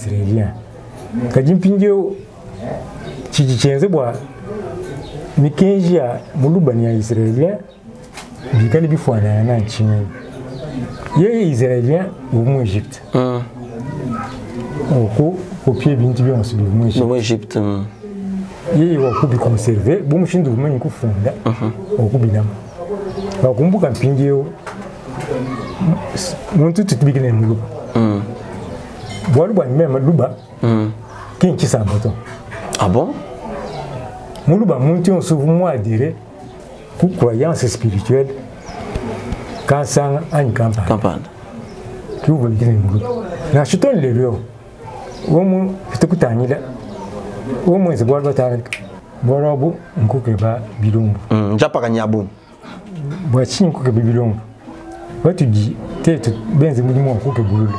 israélien kajimpinjo chichenze bwa mikenjia mulubani ya israélien bikali bifwana na nchini ye israélien mu Egypte oko copier bintu byonse mu Egypte ye wakubi conserver bumushindu bumanyi kufunda okubinama bakumbuka mpinjio muntu tutubikene muluba bwaluba mema luba kinki sabato ah bon muluba muntu onsuvu adire ku croyance spirituelle kansanga ani campagne tu veux dire muluba na chiton le rio womu fitukutanyira womu ezibwa batandika borobu nkuke ba bilumbu njapa kanyabu bwachi nkuke bilumbu batuji tetu benze mulimo nkuke bululu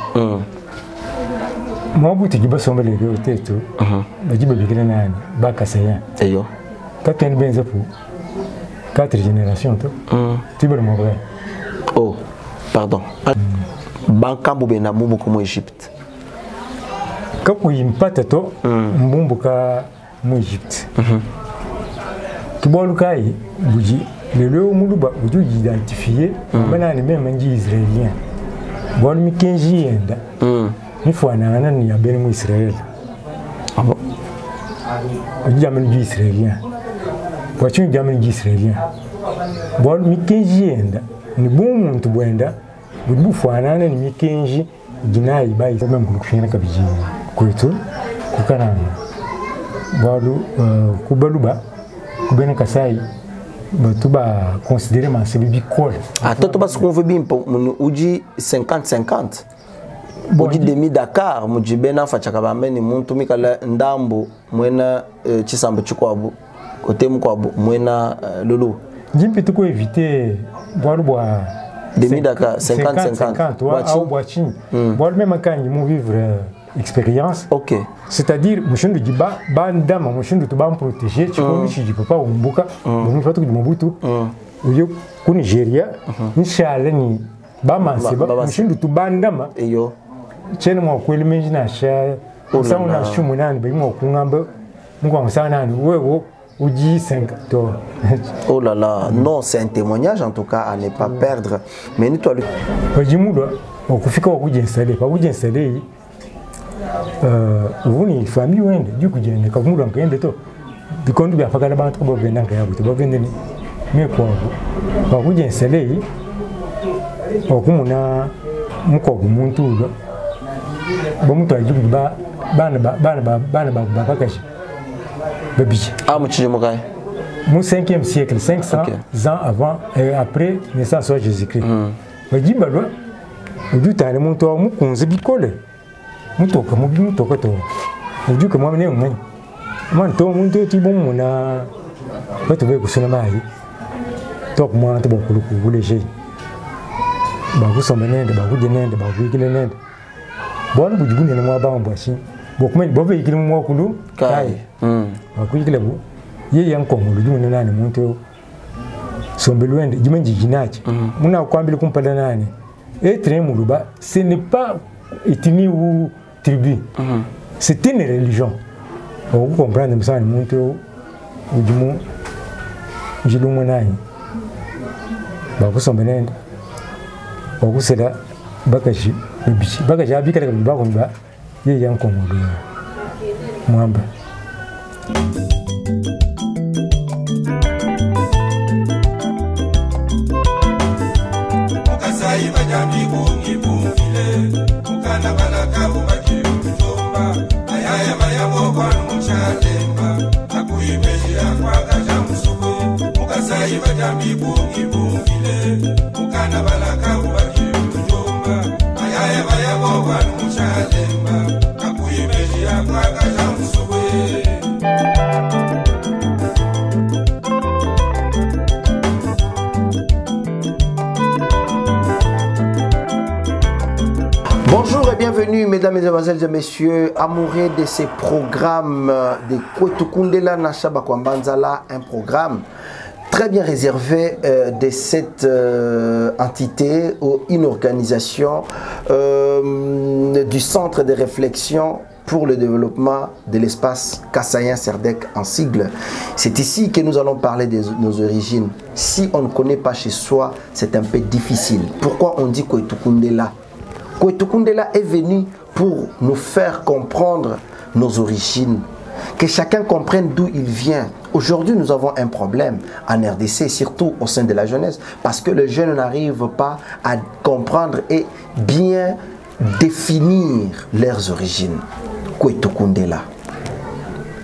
Mobutu jiba sombe le rio tetu bajiba bikene nani bakasaya eyo katene benze pour 4 générations to tiba le mobile oh pardon bankambu bena mumu comme Égypte kaku impata to mbumbuka mu Égypte kibolu kai buji le leo muluba buji identifier banani même nji israélien bon mi kenji enda ni fwana nani ya beni mu Israël abo jamani nji israélien wachu jamani nji israélien bon mi kenji enda ni bumu ntu bwenda bubu fwana nani mi kenji ginai bai même kushina kabiji kwetu kukanana balu kubaluba kubene kasai batuba considérer ma bibi col attends parce qu'on veut bien uji 50-50 uji demi Dakar muji bena fachaka bambeni muntu mikala ndambo mwena chisambo chikwabu kote mkwabu mwena lulu jimpi tuko éviter balu bwa demi Dakar 50-50 au boachi balu même quand ils vivre expérience. Ok. C'est-à-dire, Mouchindu Diba, Bandama, Mouchindu Tuba protéger, tu connais si je peux pas, Umbuka, Mouchindu du Mobutu, ou yo, au Nigeria, Inch'Allah, ni Bama, c'est pas Mouchindu Tuba Bandama, et yo, tiens, moi, quoi, le ménage n'a cher, on s'en a chumunan, ben, moi, Kungamba, moi, on s'en a, ou 10, 5 dollars. Oh là là, non, c'est un témoignage en tout cas à ne pas perdre. Mais nous, toi, le. Jimoudo, on peut faire quoi, vous installer, pas vous installer. Uvuni famille wende duku jene kakumula ngende to bikondu bya fakala bantu bo benda ngaya buto bagende ni mekwa ba kuje nsele okumuna muko gumuntu lo bo muto ajubu bana bakakashi babiche mu chimukai mu 5e siècle 500 ans avant et après naissance de Jésus-Christ bajimba lo udutane muntu mukunze bikole mutoka mubi mutoka to ujuke mwamene umanyi man to muntu tibon na bato be kusuna mai to kuma to bokuluku buleje ba kusomba nende ba kuje nende ba kuikile nende bon bujugune na mwaba mbashi bokuma bobe ikile mwakulu kai ba kuikile bu ye yankongulu jumune nani muntu sombelwende jimenji jinachi muna kwambile kumpada nani etre muluba ce n'est pas ethnie ou tribu. C'est une religion. Vous comprenez ça, le monde où du monde, je le monnaie. Vous sommes vous c'est là, bagaji, le bichi, bagaji, habite avec le bagomba, il y a un commun. Mwamba. Bonjour et bienvenue mesdames, mesdemoiselles et messieurs, amoureux de ces programmes de Kwetukundela Nashaba Kwambanzala, un programme très bien réservé de cette entité ou une organisation du centre de réflexion pour le développement de l'espace Kassaïen Serdec en sigle. C'est ici que nous allons parler de nos origines. Si on ne connaît pas chez soi, c'est un peu difficile. Pourquoi on dit Koitou Koundela? Koitou Koundela est venu pour nous faire comprendre nos origines, que chacun comprenne d'où il vient. Aujourd'hui, nous avons un problème en RDC, surtout au sein de la jeunesse, parce que les jeunes n'arrivent pas à comprendre et bien définir leurs origines. Koitou Koundela,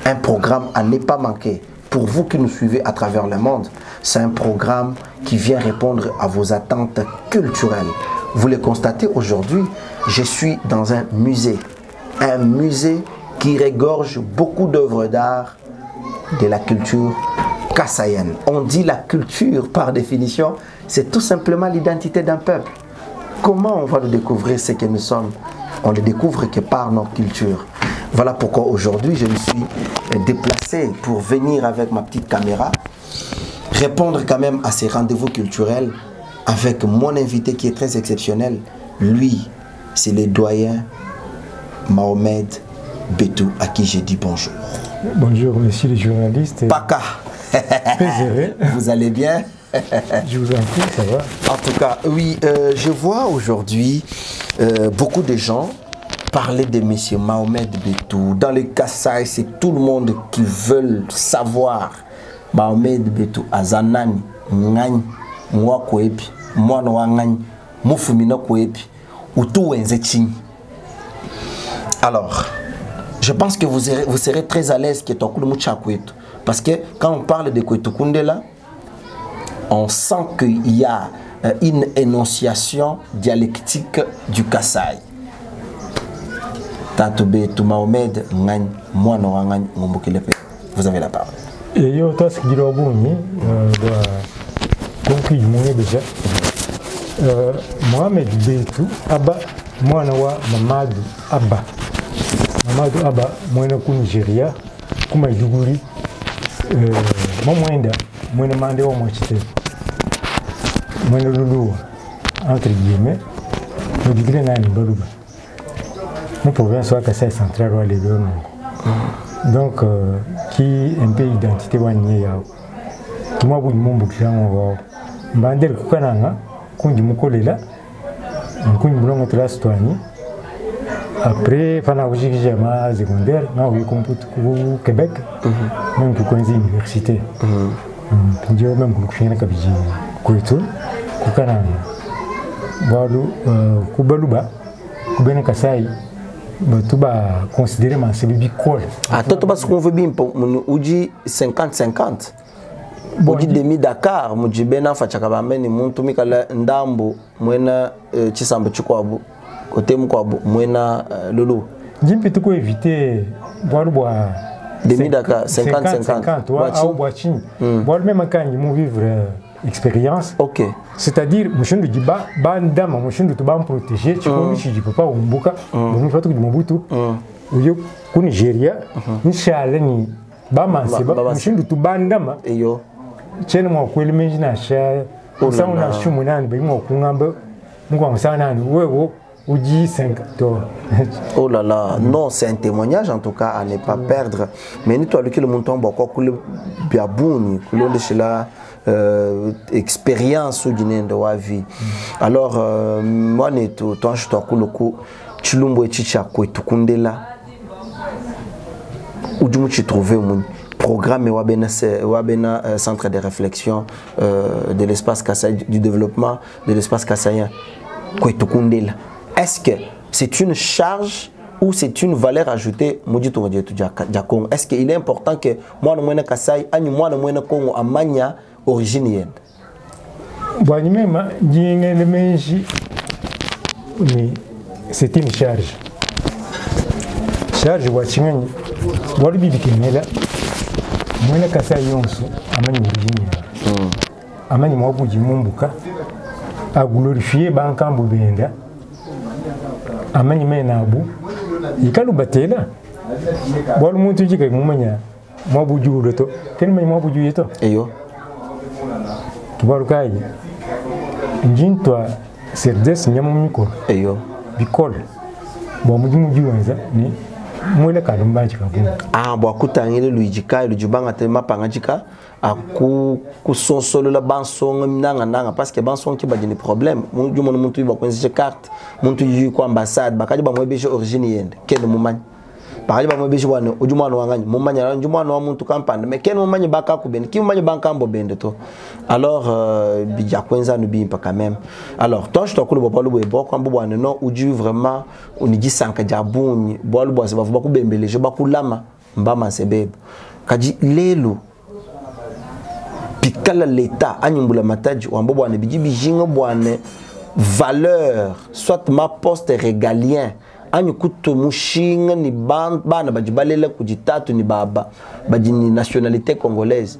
un programme à ne pas manquer. Pour vous qui nous suivez à travers le monde, c'est un programme qui vient répondre à vos attentes culturelles. Vous le constatez aujourd'hui, je suis dans un musée qui regorge beaucoup d'œuvres d'art de la culture kassaïenne. On dit la culture, par définition, c'est tout simplement l'identité d'un peuple. Comment on va le découvrir ce que nous sommes? On le découvre que par notre culture. Voilà pourquoi aujourd'hui je me suis déplacé pour venir avec ma petite caméra, répondre quand même à ces rendez-vous culturels avec mon invité qui est très exceptionnel. Lui, c'est le doyen Mohamed Betou, à qui j'ai dit bonjour. Bonjour, monsieur le journaliste. Paka. Vous allez bien? Je vous en prie, ça va. En tout cas, oui, je vois aujourd'hui beaucoup de gens parler de monsieur Mohamed Betou. Dans le Kassai, c'est tout le monde qui veut savoir. Mohamed Betou, Azanani, Ngani, Mwakoepi, Mwanwangani, Mufumina Koepi, Utu Wenzetching. Alors, je pense que vous serez très à l'aise parce que quand on parle de Koitou Koundela, on sent qu'il y a une énonciation dialectique du Kassai. Vous avez la parole. Et yo tas girobuni conclu mon déjà Mohamed Betou Abba mwana wa Mamadou Abba. Mamadou Abba mwana ku Nigeria kuma Iduguri mwenda mwana mande wa mwachite mwana lulu entre guillemets le degré nani baluba mon province wa Kassai central wa Léon donc qui un peu identité wanye yao kimwa bu mumbu kirango mbandel kukananga kunji mukolela kunji mulongo trastwani après fana ujiki jama secondaire na wi compute ku Québec même ku konzi université ndio même ku kushina kabiji kwetu kukananga balu kubaluba kubena Kasai tu vas considérer ma celui col. Ah, toi, parce qu'on veut bien pour on dit 50-50. On dit demi Dakar, on dit bena fachakaba meni muntu mikala ndambo mwena chisambo chikwabu côté mukwabu mwena lulu. Jimpi tu ko éviter boire demi Dakar 50-50. Ou boire chini. Boire même quand ils vivre expérience. OK. C'est-à-dire mushindu diba bandama mushindu to ban protéger tu peux lui papa umbuka nous fait que Mobutu uyo ku Nigeria inshallah ni ba mansiba mushindu to bandama eyo chene mo kweli menji na sha sauna shumu nani ba mo kungamba mukwa musana ni wewo uji 5 to. Oh là là, non, c'est un témoignage en tout cas à ne pas perdre. Mais nous toi le montant beaucoup coule biabouni coulon de cela expérience ou d'une de la vie. Alors moi ne tout temps je t'en coup chilumbo et chicha Koitou Koundela où du tu trouver mon programme wabena centre de réflexion de l'espace Kassai du développement de l'espace kassaïen Koitou Koundela. Est-ce que c'est une charge ou c'est une valeur ajoutée? Est-ce qu'il est important que moi ne moine Kassai ani moi ne moine Congo amanya origine? C'est une charge. Charge wachingani wali bibikinela moine Kassai yonso amanya origine. Amanya mwabuji mumbuka a glorifier bankambu benda amanya mena abu ikalu batela bol muntu jike mumanya mwabuju reto ken manya mwabuju yeto eyo tubarukaye njintwa serdes nyamumiko eyo bikol bo mujumu juwanza ni moi le kalumba chika bunga ah bo akutangile luijika lujubanga te mapanga chika aku kusonsolo la bansonga nanga parce que bansonga ki badini problème mundu muntu ba kwenzi carte muntu yu ko ambassade bakaji ba mwebeje origine yende kende mumanyi bakaji ba mwebeje wana ujumwana wangani mumanyi ala ujumwana wa muntu kampande mais kende mumanyi baka ku bende ki mumanyi bankambo bende to alors bija kwenza no bimpa quand même alors toi je te kulu bopalo bo ko ambo wana no uju vraiment uniji sanka jabuni bolu bo se ba ku bembeleje ba kulama mbama sebebo kaji lelo pikala l'état anyumbula mataji wambo bwana biji bijinga bwana valeur soit ma poste régalien anyu kuto mushinga ni bana bajibalela kujitatu ni baba bajini nationalité congolaise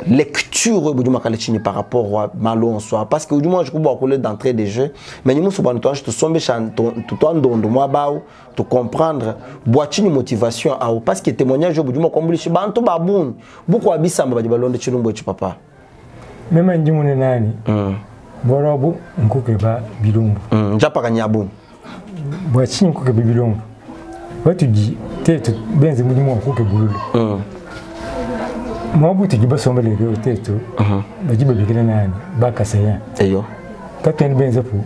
lecture buduma kalechini par rapport à malo en soi parce que buduma je kuba koler d'entrée des jeux mais ni muso bana to sombe chanton tout en dondo moi bao to comprendre boitini motivation à parce que témoignage buduma kombulishi bantu babuni buko abisamba bajibalonde chilumbo chi papa même ndimune nani borobu nkuke ba bilumbu njapa kanyabuni boitini nkuke ba bilumbu watu di tetu benze mudimo nkuke bululu moi tu dis pas sombre les deux têtes bah dis bah bien nani bah kasaya eyo quand tu es bien ça pour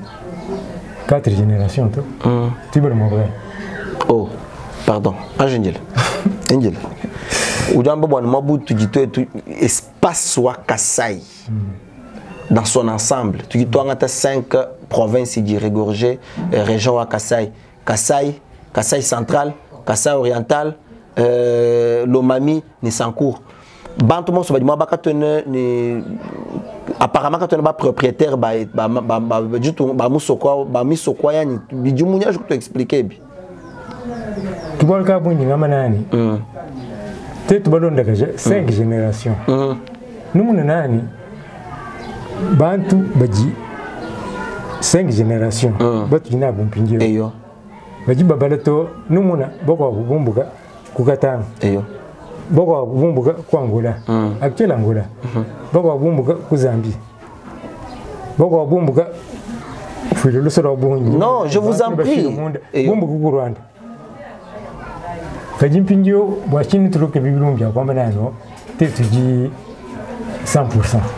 4 générations tu veux le mauvais oh pardon Angel ujambo bwana mabu tu dis tu espace soit Kasai dans son ensemble tu dis toi ngata 5 provinces di régorgé région à Kasai central Kasai oriental Lomami ni Sankour bantu mo so ba baka tone ni apparemment quand on ba propriétaire ba jutu ba musoko ba misoko ya ni bijumunya je te expliquer bi tu vois ka bunyi ngama nani te tu balonda ka 5 générations numuna nani bantu baji 5 générations batu na bumpingiro eyo baji babalato numuna boko bumbuka kukatanga eyo boko bumbuka kwa Angola actuel Angola boko bumbuka ku Zambie boko bumbuka filo lo soro bonyi non je vous en prie bumbuka ku Rwanda kajimpinjo bwachini tuloke bibilumbya kwamba nano tetuji 100%.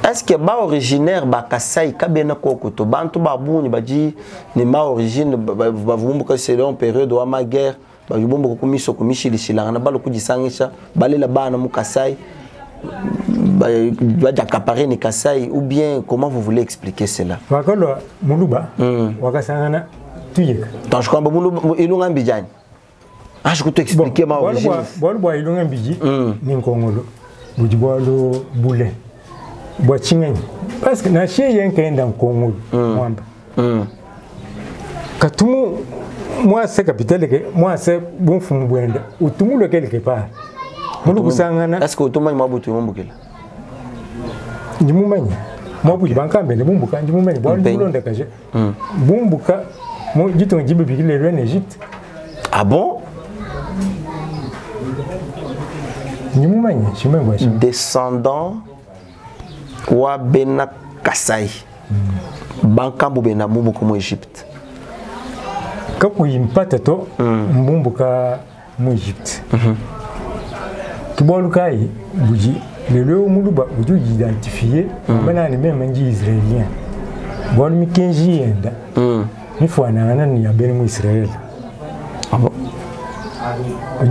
Est-ce que ba originaire ba Kasai kabena kokoto bantu babuni baji ni ma origine bavumbuka selon période wa ma guerre bajubombo ko miso ko mishilishilanga balo kujisangisha balela bana mu Kasai baja kaparé ni Kasai ou bien comment vous voulez expliquer cela wakalo muluba wakasangana tuyeka donc je crois muluba ilunga mbijani ah je peux t'expliquer ma origine bon ilunga mbiji ni nkongolo bujibolo bule bwachingani parce que na cheye nkaenda nkongolo mwamba katumu moi c'est capitale que moi c'est bon fumu bwenda utumulo quelque part mulu kusangana est-ce que utumanya mabutu mumbukela ndimumanya mabutu bankambe ne bumbuka ndimumanya bwa ndulonda kaje bumbuka mo jitonga jibe bikile en Égypte ah bon ndimumanya chimengwa chimwe descendant wa bena Kasai bankambu bena mumbuko mu Égypte kako impata to mbumbuka mu Egypte tubolukai buji lelo muluba buju identifier bana ni même nji israélien bon mi kenji yenda ni fwana na ni abeni mu Israël abo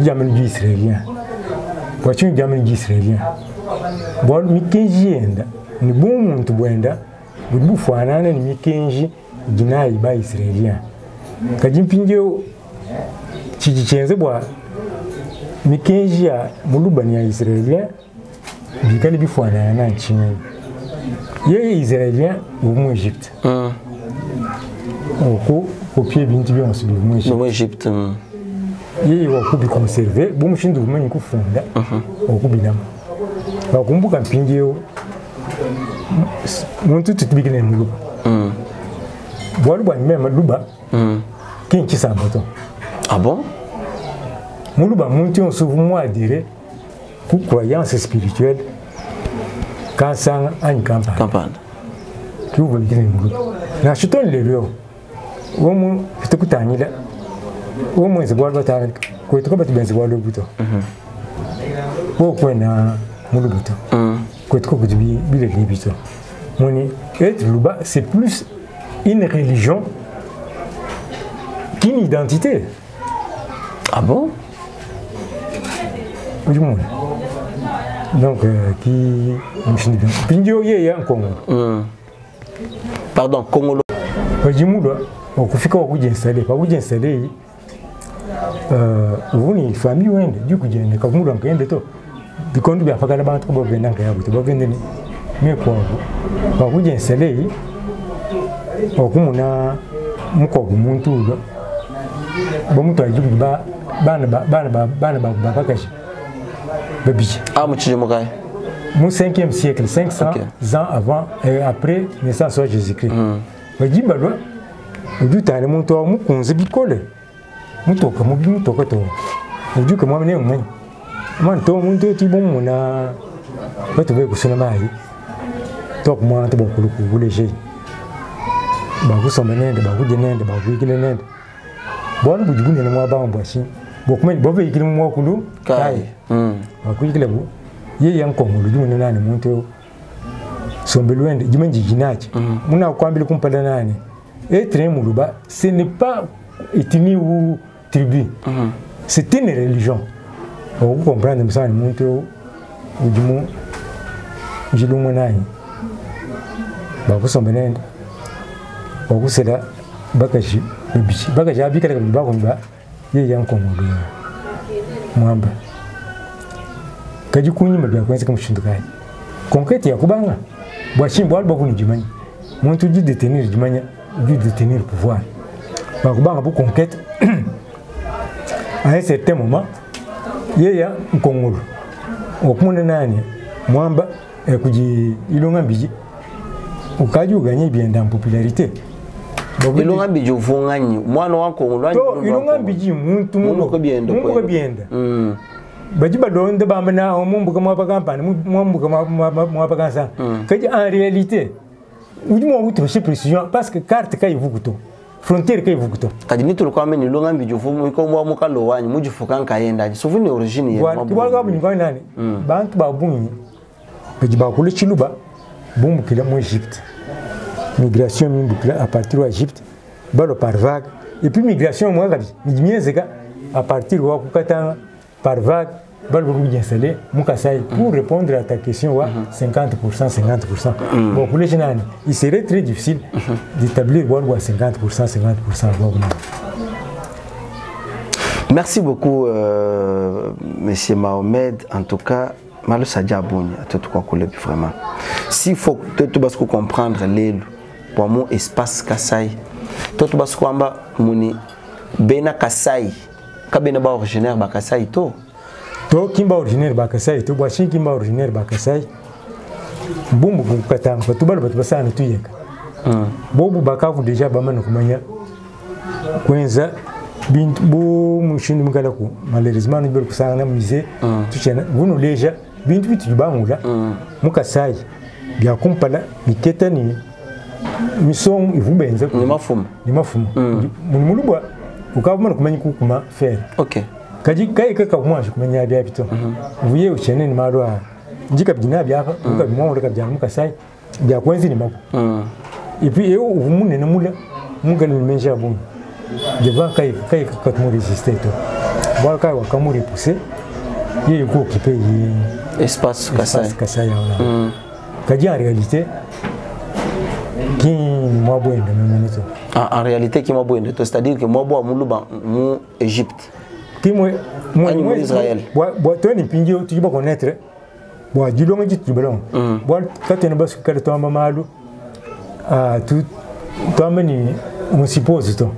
jamani nji israélien wachu jamani nji israélien bon mi kenji yenda ni bumuntu bwenda buju fwana na ni mi kenji jinai ba israélien kajimpinjo chichenze bwa mikenji ya mulubani ya israélien bikali bifwana na nchini ye israélien mu Égypte oko copier bintu byonse mu Égypte ye wa kubi conserver bumushindu bumanyi kufunda okubinama bakumbuka mpinjo muntu tutubikene muluba bwa même luba kinki sabato ah bon muluba muntu on souvent adhéré ku croyance spirituelle quand ça en campagne tu veux dire muluba na chuton le rio womu tukutanira womu ezibwa batanga ko to ba to benzi walo buto ko ko na mulu buto ko to ko bi le buto moni être luba c'est plus une religion qu'une identité. Ah bon? Oui, du monde. Donc qui Pindio ye en Congo. Pardon, Congo. Bajimudo okufika okujensale pa kujensale uvuni famille wende dikujene kakumula ngende to bikondu bya fakala bantu bo benda ngaya buto bagende ni mekwa ba kujensale okumuna mukogu muntu ulo bomuto ajibu bana bakakashi babiche mu Chimukai mu 5e siècle 500 ans avant et après naissance de Jésus-Christ bajimba lwa udutane muntu wa mukunze bikole mutoka mu bimutoka to ujuke mwamene umanye man to muntu tibomu na bato be kusona mai tok mwa to bokuluku buleje ba kusoma nende ba kujenende ba kuikile nende bon bujugune na mwaba mbwashi bokumeni bobe ikile mwakulu kai ba kuikile bu ye yankongolo jumune nani muntu sombelwende jimenji jinachi muna kwambile kumpada nani être muluba ce n'est pas ethnie ou tribu c'est une religion vous comprenez ça ni muntu ujumu jilumu nani ba kusombelende ba kusela bakashi bibishi bakashi abikala ba kumba ye yankongolo mwamba kaji kunyima bya kwenza kamushindukai concrète ya kubanga bwashimbo alba kuni jimanya muntu ji détenir jimanya ji détenir pouvoir ba kubanga bu conquête à un certain moment yeya nkongolo okumuna nani mwamba kuji ilonga mbiji ukaji uganye bienda popularité ilonga mbiji uvunganyi mwana wako ngolwanyi ilonga mbiji muntu mungu ko bienda bajiba donde bamana omumbuka mwa bakampani mwambuka mwa bakansa kaji en réalité ujimo wutu chez précision parce que carte kay vukuto frontière kay vukuto kadi nitulu kwa meni longa mbijufu mwiko mwa mukalo wanyi mujifuka nkaenda sovuni origine ya mwa kwa kwa mnyinga nani bantu babunyi bajiba kule chiluba bumbukila mu Égypte migration mimbukila à partir de Égypte balo par vague et puis migration moi kabi minyezeka à partir wa kukatanga par vague, pour répondre à ta question, 50%, 50%. Bon, pour les jeunes, il serait très difficile d'établir 50%, 50%. Merci beaucoup, Monsieur Mohamed. En tout cas, Malo Sadia Bouni, à tout quoi vraiment. S'il faut que tu vas comprendre l'élu, pour mon espace Kassai, tu vas comprendre mon Bena Kassai. Kabena ba originaire ba Kasai to kimba originaire ba Kasai to bwashi kimba originaire ba Kasai bumbu kukatanga batubala batubasana tuyeka bobu bakavu deja bamana kumanya kwenza bintu bu mushindi mukala ku malheureusement nibel kusanga musée tuchena buno deja bintu bitu bangula mukasai bya kumpala miketa ni misomo ivubenza ni mafumu mulubwa ukabona kumenya kukuma faire okay kaji kai kaka kumwaje kumenya bya bito uvuye uchene ni marwa njika byina byapa ukabimwa ureka bya mukasai bya kwenzi ni mako et puis uvumune ne mula mungale menja bon devant kai kaka tumu résister to voilà kai wakamuri pousser yeye ko occuper espace Kasai là kaji en réalité qui moi boende memeneto en réalité qui moi boende c'est-à-dire que moi boa muluba mu Égypte qui moi Israël boa toi ni pingi tu peux connaître boa dilonga jitu belong boa katena bas kala to mamalu tout toi meni on suppose to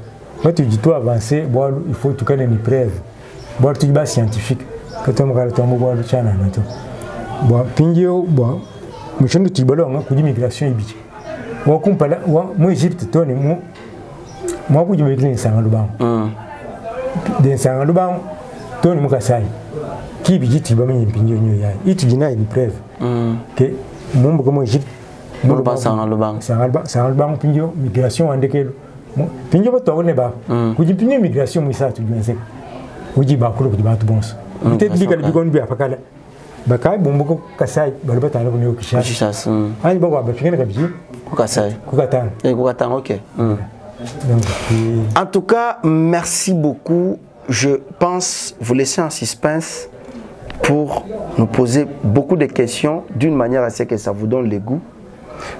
mais tu dis toi avancer boa il faut tu connais une preuve boa tu bas scientifique katoma kala to boa lu chana nato boa pingi boa mushendo tu belong ku immigration ibiki wa kumpala wa mu Égypte to ni mu moi ku jimbe ni sanga lubang den sanga lubang to ni mukasai ki bi jiti ba menye pinyo nyo ya itu jina ni preuve que mumbu comme Égypte mu ba sanga lubang pinyo migration andekelo pinyo ba to ne ba ku jipinyo migration mu isa tu jwense uji ba kulo kuji ba tu bons peut-être bi kala bi gon bi afakala ba kai bombo ko kasai ba ba tana ko kishas ani ba ba fingena ka bi ko kasai ko katang ko katang OK. En tout cas, merci beaucoup. Je pense vous laisser en suspense pour nous poser beaucoup de questions d'une manière à ce que ça vous donne le goût.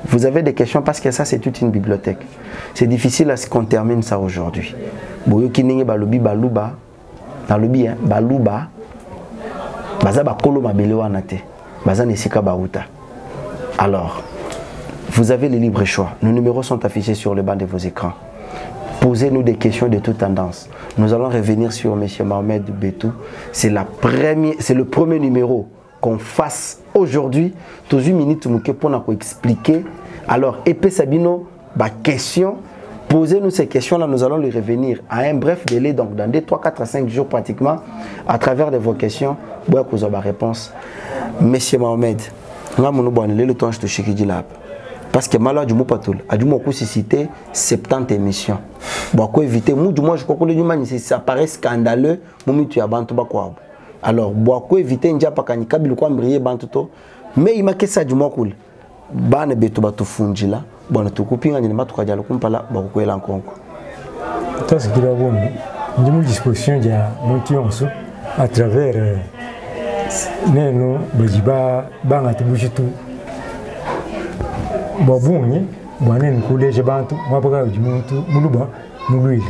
Vous avez des questions parce que ça c'est toute une bibliothèque. C'est difficile à ce qu'on termine ça aujourd'hui. Boyoki ninge balobi baluba, balobi baluba, baza bakolo mabele wana te, baza nesika bauta. Alors, vous avez le libre choix. Nos numéros sont affichés sur le bas de vos écrans. Posez-nous des questions de toute tendance. Nous allons revenir sur M. Mohamed Betou. C'est le premier numéro qu'on fasse aujourd'hui. Tous une minute pour nous expliquer. Alors, Epé Sabino, question. Posez-nous ces questions-là, nous allons les revenir à un bref délai, donc dans 2, 3, 4 à 5 jours pratiquement, à travers de vos questions. Vous avez la réponse. M. Mohamed, le temps je te chie dit là. Parce que malade du mot patoul, a du mot cité 70 émissions. Bon, quoi éviter, moi je crois que ça paraît scandaleux, moi tu as bantu bakwa. Alors, bon, quoi éviter, n'ja pas kanika bilukwa mbriye bantuto, mais il m'a que ça du mot cool. Bane beto batu funjila, bon tu kupinga ni matu kajalo kumpala bakukwela nkonko. Ça c'est de la bonne. Nous avons disposition de monter à travers nous, bajiba, banga tubujitu. Babunye bwana nikuleje bantu mwabaga ujimuntu muluba mulwile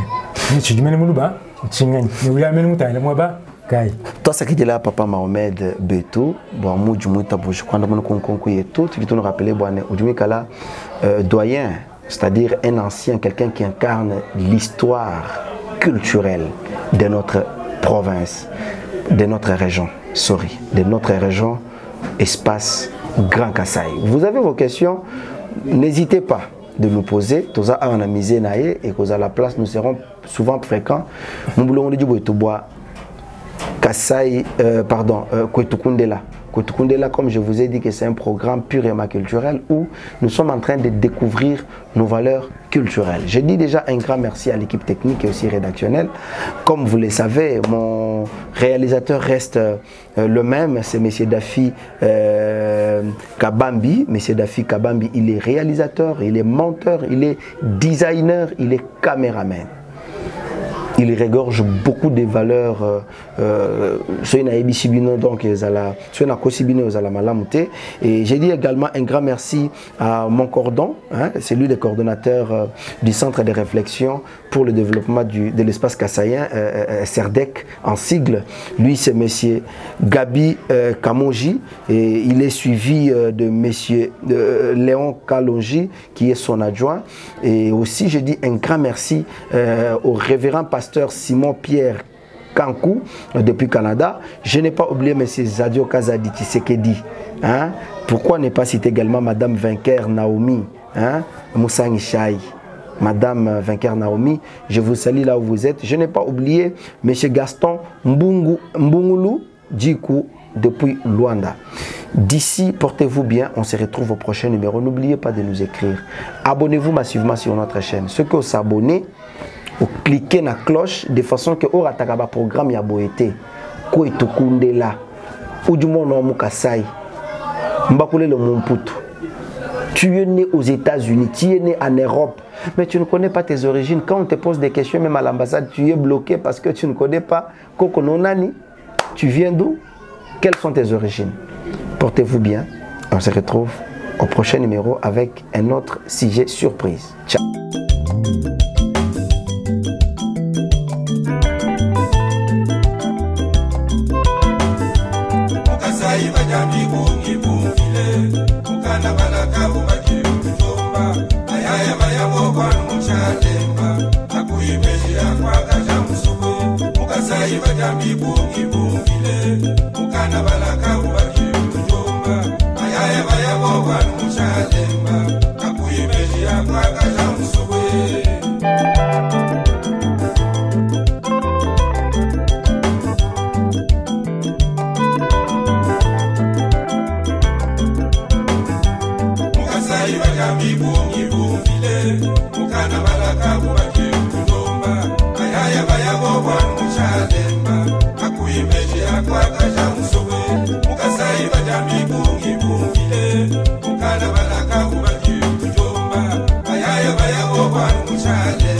nichi jimene muluba chingani ni uyamene mutane mwaba kai toi ça qui est là papa Mohamed Betou bon muju muta boje kwanda mon konkonku yetu tu nous rappeler bwana ujumi kala doyen, c'est-à-dire un ancien, quelqu'un qui incarne l'histoire culturelle de notre province, de notre région, de notre région espace Grand Kasaï. Vous avez vos questions, n'hésitez pas de nous poser. Tout ça, on a misé naïe et qu'à la place, nous serons souvent fréquents. Nous voulons dire que Kasaï, pardon, Kwetukundela. Kwetukundela, comme je vous ai dit, que c'est un programme purement culturel où nous sommes en train de découvrir nos valeurs culturelles. Je dis déjà un grand merci à l'équipe technique et aussi rédactionnelle. Comme vous le savez, mon réalisateur reste le même, c'est M. Dafi Kabambi. M. Dafi Kabambi, il est réalisateur, il est monteur, il est designer, il est caméraman. Il regorge beaucoup de valeurs. Et j'ai dit également un grand merci à mon cordon, hein, c'est lui le coordonnateur du centre de réflexion pour le développement de l'espace kassaïen, CERDEC en sigle. Lui c'est monsieur Gabi Kamoji et il est suivi de monsieur Léon Kalonji qui est son adjoint. Et aussi je dis un grand merci au révérend pasteur Simon Pierre Kankou depuis Canada. Je n'ai pas oublié M. Zadio Kazadi Tshisekedi. Hein? Pourquoi ne pas citer également Madame Vainqueur Naomi, hein? Moussa Nishai. Madame Vainqueur Naomi, je vous salue là où vous êtes. Je n'ai pas oublié M. Gaston Mbungulu Djikou depuis Luanda. D'ici, portez-vous bien. On se retrouve au prochain numéro. N'oubliez pas de nous écrire. Abonnez-vous massivement sur notre chaîne. Ceux qui s'abonnent, cliquez sur la cloche de façon que au ratakaba programme ya boete ko etukundela ou du monde au Kasai mbakule le Mumputu. Tu es né aux États-Unis, tu es né en Europe, mais tu ne connais pas tes origines. Quand on te pose des questions, même à l'ambassade, tu es bloqué parce que tu ne connais pas Kokononani. Tu viens d'où? Quelles sont tes origines? Portez-vous bien. On se retrouve au prochain numéro avec un autre sujet surprise. Ciao. Mukana balaka kubaki kutomba ayaya bayabo kwa muchalemba Muchale